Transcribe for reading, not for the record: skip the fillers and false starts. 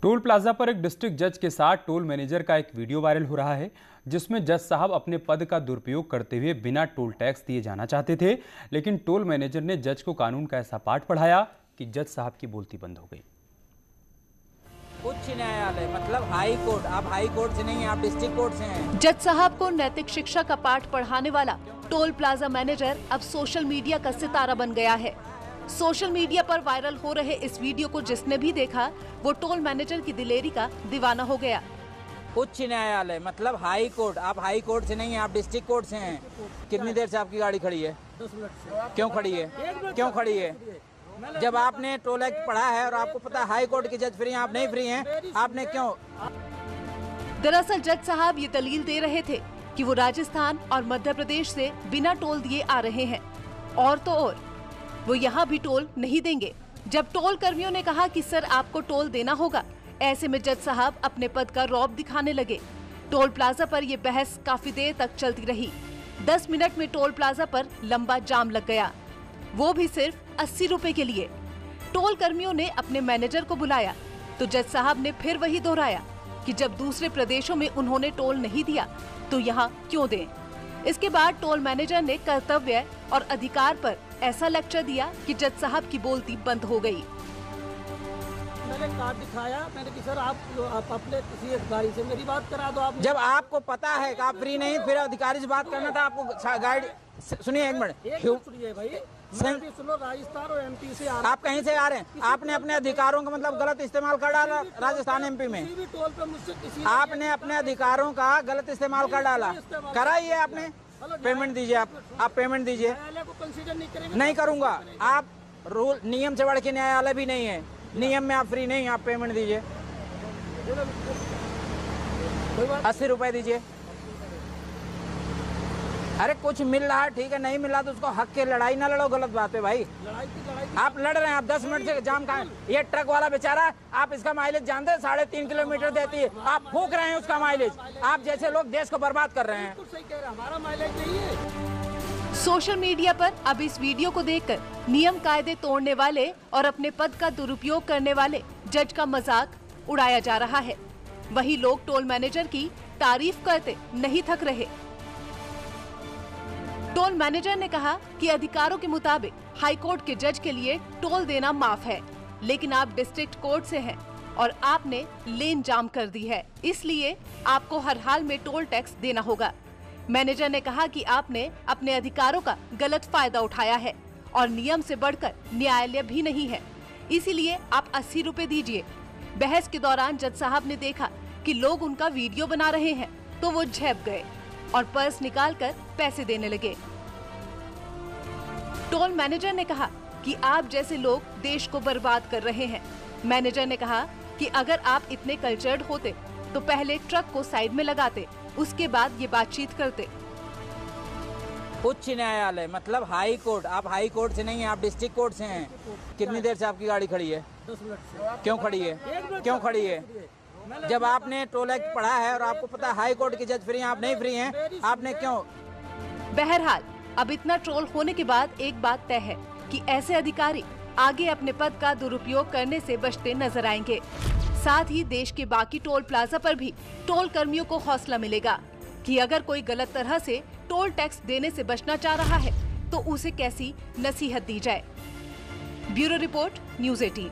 Toll plaza पर एक district जज के साथ टोल मैनेजर का एक वीडियो वायरल हो रहा है, जिसमें जज साहब अपने पद का दुरुपयोग करते हुए बिना टोल टैक्स दिए जाना चाहते थे, लेकिन टोल मैनेजर ने जज को कानून का ऐसा पाठ पढ़ाया कि जज साहब की बोलती बंद हो गई। उच्च न्यायालय मतलब हाई कोर्ट। आप हाई कोर्ट से नहीं हैं, आप डिस्ट्रिक्ट कोर्ट से हैं। जज साहब को नैतिक शिक्षा का पाठ पढ़ाने वाला टोल प्लाजा मैनेजर अब सोशल मीडिया का सितारा बन गया है। सोशल मीडिया पर वायरल हो रहे इस वीडियो को जिसने भी देखा वो टोल मैनेजर की दिलेरी का दीवाना हो गया। उच्च न्यायालय मतलब हाई कोर्ट। आप हाई कोर्ट से नहीं हैं, आप डिस्ट्रिक्ट कोर्ट से हैं। कितनी देर से आपकी गाड़ी खड़ी है? 10 मिनट से। क्यों खड़ी है? क्यों खड़ी है? जब आपने टोल एक्ट पढ़ा है और आपको पता है हाई कोर्ट के जज फ्री हैं, आप नहीं फ्री हैं, आपने क्यों? दरअसल जज साहब ये दलील दे रहे थे कि वो राजस्थान और मध्य प्रदेश से बिना टोल दिए आ रहे हैं, और तो और वो यहाँ भी टोल नहीं देंगे। जब टोल कर्मियों ने कहा कि सर आपको टोल देना होगा, ऐसे में जज साहब अपने पद का रौब दिखाने लगे। टोल प्लाजा पर ये बहस काफी देर तक चलती रही। 10 मिनट में टोल प्लाजा पर लंबा जाम लग गया, वो भी सिर्फ 80 रुपए के लिए। टोल कर्मियों ने अपने मैनेजर को बुलाया तो जज साहब ने फिर वही दोहराया कि जब दूसरे प्रदेशों में उन्होंने टोल नहीं दिया तो यहाँ क्यों दें। इसके बाद टोल मैनेजर ने कर्तव्य और अधिकार पर ऐसा लेक्चर दिया कि जज साहब की बोलती बंद हो गई। मैंने कार्ड दिखाया, मैंने कि सर आप अपने किसी अधिकारी से मेरी बात करा दो। आप जब आपको पता है कि आप फ्री नहीं, फिर अधिकारी से बात करना था आपको। गाइड सुनिए एक मिनट, सुनिए भाई, मैं भी सुनो, राजस्थान और एमपी से आ रहा। आप कहीं से आ रहे हैं? आपने अपने अधिकारों का मतलब गलत इस्तेमाल कर डाला राजस्थान एमपी में। किसी भी टोल पे मुझसे किसी आपने अपने अधिकारों का गलत इस्तेमाल कर डाला। कराइए, आपने पेमेंट दीजिए। आप पेमेंट दीजिए। न्यायालय को कंसीडर नहीं करेंगे? नहीं करूंगा। आप रूल नियम से बढ़ के न्यायालय भी नहीं है। नियम में आप फ्री नहीं, आप पेमेंट दीजिए। 80 रुपए दीजिए। अरे कुछ मिल रहा है ठीक है, नहीं मिल रहा तो उसको हक के लड़ाई ना लड़ो। गलत बात है भाई। लड़ाई आप लड़ रहे हैं, आप 10 मिनट से जाम का। ये ट्रक वाला बेचारा, आप इसका माइलेज जानते हैं 3.5 किलोमीटर देती है, आप फूक रहे हैं उसका माइलेज। आप जैसे लोग देश को बर्बाद कर रहे हैं। सही कह रहे हैं, हमारा माइलेज नहीं है। सोशल मीडिया पर अब इस वीडियो को देखकर नियम कायदे तोड़ने वाले और अपने पद का दुरुपयोग करने वाले जज का मजाक उड़ाया जा रहा है। वही लोग टोल मैनेजर की तारीफ करते नहीं थक रहे। टोल मैनेजर ने कहा कि अधिकारों के मुताबिक हाई कोर्ट के जज के लिए टोल देना माफ है, लेकिन आप डिस्ट्रिक्ट कोर्ट से हैं और आपने लेन जाम कर दी है, इसलिए आपको हर हाल में टोल टैक्स देना होगा। मैनेजर ने कहा कि आपने अपने अधिकारों का गलत फायदा उठाया है और नियम से बढ़कर न्यायालय भी नहीं है, इसीलिए आप 80 रुपए दीजिए। बहस के दौरान जज साहब ने देखा कि लोग उनका वीडियो बना रहे हैं तो वो झेप गए और पर्स निकालकर पैसे देने लगे। टोल मैनेजर ने कहा कि आप जैसे लोग देश को बर्बाद कर रहे हैं। मैनेजर ने कहा कि अगर आप इतने कल्चर्ड होते तो पहले ट्रक को साइड में लगाते, उसके बाद ये बातचीत करते। उच्च न्यायालय मतलब हाई कोर्ट। आप हाई कोर्ट से नहीं हैं, आप डिस्ट्रिक्ट कोर्ट से हैं। कितनी देर से आपकी गाड़ी खड़ी है? 10 मिनट से। क्यों खड़ी है? क्यों खड़ी है? जब आपने टोल एक्ट पढ़ा है और आपको पता है हाई कोर्ट के जज फ्री हैं, आप नहीं फ्री हैं, आपने क्यों? बहरहाल अब इतना ट्रोल होने के बाद एक बात तय है कि ऐसे अधिकारी आगे अपने पद का दुरुपयोग करने से बचते नजर आएंगे। साथ ही देश के बाकी टोल प्लाजा पर भी टोल कर्मियों को हौसला मिलेगा कि अगर कोई गलत तरह से टोल टैक्स देने से बचना चाह रहा है तो उसे कैसी नसीहत दी जाए। Bureau report, news 18।